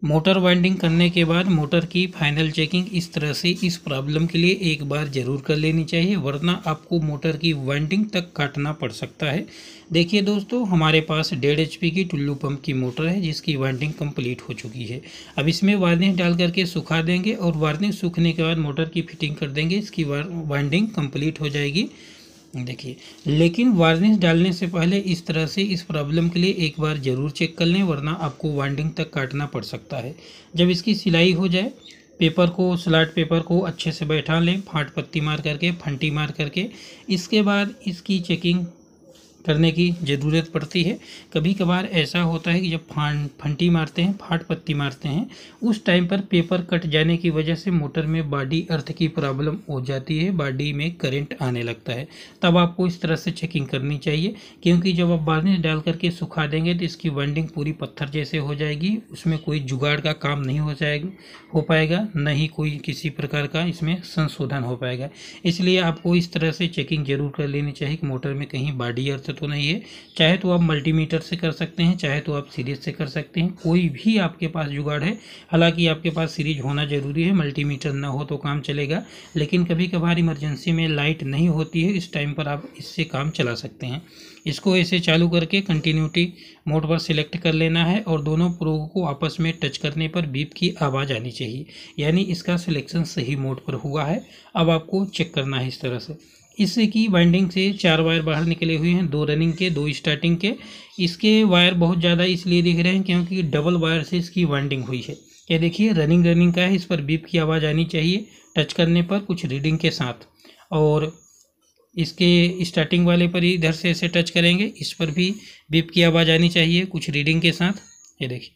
Motor winding करने के बाद मोटर की फाइनल चेकिंग इस तरह से इस प्रॉब्लम के लिए एक बार ज़रूर कर लेनी चाहिए, वरना आपको मोटर की वाइंडिंग तक काटना पड़ सकता है। देखिए दोस्तों, हमारे पास 1.5 HP की टुल्लू पंप की मोटर है जिसकी वाइंडिंग कंप्लीट हो चुकी है। अब इसमें वार्निश डाल करके सुखा देंगे और वार्निश सूखने के बाद मोटर की फिटिंग कर देंगे। इसकी वाइंडिंग कंप्लीट हो जाएगी। देखिए, लेकिन वार्निश डालने से पहले इस तरह से इस प्रॉब्लम के लिए एक बार ज़रूर चेक कर लें, वरना आपको वाइंडिंग तक काटना पड़ सकता है। जब इसकी सिलाई हो जाए, पेपर को, स्लॉट पेपर को अच्छे से बैठा लें, फाट पत्ती मार करके, फंटी मार करके। इसके बाद इसकी चेकिंग करने की ज़रूरत पड़ती है। कभी कभार ऐसा होता है कि जब फंटी मारते हैं, फाट पत्ती मारते हैं, उस टाइम पर पेपर कट जाने की वजह से मोटर में बॉडी अर्थ की प्रॉब्लम हो जाती है, बॉडी में करंट आने लगता है। तब आपको इस तरह से चेकिंग करनी चाहिए, क्योंकि जब आप वार्निश डाल करके सुखा देंगे तो इसकी वाइंडिंग पूरी पत्थर जैसे हो जाएगी। उसमें कोई जुगाड़ का काम नहीं हो पाएगा, न ही कोई किसी प्रकार का इसमें संशोधन हो पाएगा। इसलिए आपको इस तरह से चेकिंग जरूर कर लेनी चाहिए कि मोटर में कहीं बॉडी अर्थ तो नहीं है। चाहे तो आप मल्टीमीटर से कर सकते हैं, चाहे तो आप सीरीज से कर सकते हैं, कोई भी आपके पास जुगाड़ है। हालांकि आपके पास सीरीज होना जरूरी है, मल्टीमीटर ना हो तो काम चलेगा, लेकिन कभी कभार इमरजेंसी में लाइट नहीं होती है, इस टाइम पर आप इससे काम चला सकते हैं। इसको ऐसे चालू करके कंटिन्यूटी मोड पर सिलेक्ट कर लेना है और दोनों प्रोग को आपस में टच करने पर बीप की आवाज़ आनी चाहिए, यानी इसका सिलेक्शन सही मोड पर हुआ है। अब आपको चेक करना है इस तरह से। इसकी वाइंडिंग से 4 वायर बाहर निकले हुए हैं, 2 रनिंग के, 2 स्टार्टिंग के। इसके वायर बहुत ज़्यादा इसलिए दिख रहे हैं क्योंकि डबल वायर से इसकी वाइंडिंग हुई है। ये देखिए, रनिंग का है, इस पर बीप की आवाज़ आनी चाहिए टच करने पर कुछ रीडिंग के साथ। और इसके स्टार्टिंग वाले पर इधर से ऐसे टच करेंगे, इस पर भी बीप की आवाज़ आनी चाहिए कुछ रीडिंग के साथ। ये देखिए,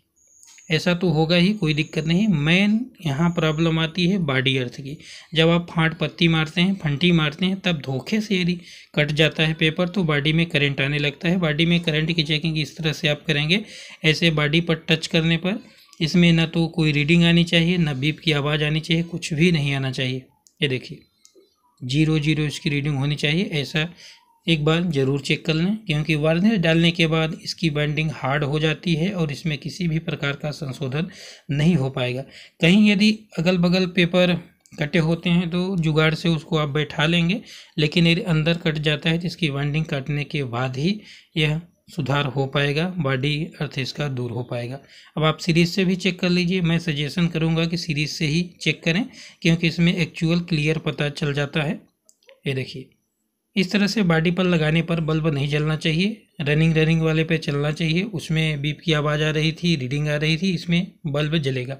ऐसा तो होगा ही, कोई दिक्कत नहीं। मेन यहाँ प्रॉब्लम आती है बॉडी अर्थ की। जब आप फाट पत्ती मारते हैं, फंटी मारते हैं, तब धोखे से यदि कट जाता है पेपर तो बॉडी में करंट आने लगता है। बॉडी में करंट की चेकिंग इस तरह से आप करेंगे, ऐसे बॉडी पर टच करने पर इसमें न तो कोई रीडिंग आनी चाहिए, न बीप की आवाज़ आनी चाहिए, कुछ भी नहीं आना चाहिए। ये देखिए, 0 इसकी रीडिंग होनी चाहिए। ऐसा एक बार ज़रूर चेक कर लें, क्योंकि वार्निश डालने के बाद इसकी बाइंडिंग हार्ड हो जाती है और इसमें किसी भी प्रकार का संशोधन नहीं हो पाएगा। कहीं यदि अगल बगल पेपर कटे होते हैं तो जुगाड़ से उसको आप बैठा लेंगे, लेकिन यदि अंदर कट जाता है तो इसकी बाइंडिंग काटने के बाद ही यह सुधार हो पाएगा, बॉडी अर्थ इसका दूर हो पाएगा। अब आप सीरीज से भी चेक कर लीजिए। मैं सजेशन करूँगा कि सीरीज से ही चेक करें, क्योंकि इसमें एक्चुअल क्लियर पता चल जाता है। ये देखिए, इस तरह से बॉडी पर लगाने पर बल्ब नहीं जलना चाहिए, रनिंग वाले पे चलना चाहिए। उसमें बीप की आवाज़ आ रही थी, रीडिंग आ रही थी, इसमें बल्ब जलेगा।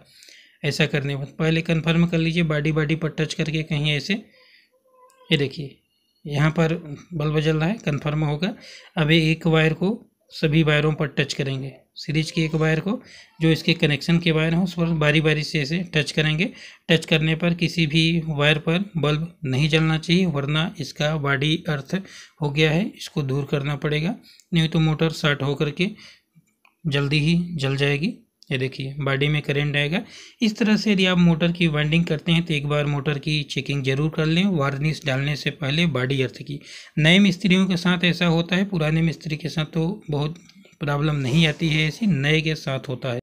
ऐसा करने पर पहले कंफर्म कर लीजिए बॉडी पर टच करके कहीं ऐसे। ये देखिए, यहाँ पर बल्ब जल रहा है, कंफर्म होगा। अब एक वायर को सभी वायरों पर टच करेंगे, सीरीज की एक वायर को जो इसके कनेक्शन के वायर हैं उस पर बारी से ऐसे टच करेंगे। टच करने पर किसी भी वायर पर बल्ब नहीं जलना चाहिए, वरना इसका बॉडी अर्थ हो गया है, इसको दूर करना पड़ेगा, नहीं तो मोटर शॉर्ट होकर के जल्दी ही जल जाएगी। ये देखिए, बॉडी में करंट आएगा। इस तरह से यदि आप मोटर की वाइंडिंग करते हैं तो एक बार मोटर की चेकिंग जरूर कर लें, वार्निश डालने से पहले बॉडी अर्थ की। नए मिस्त्रियों के साथ ऐसा होता है, पुराने मिस्त्री के साथ तो बहुत प्रॉब्लम नहीं आती है, ऐसी नए के साथ होता है।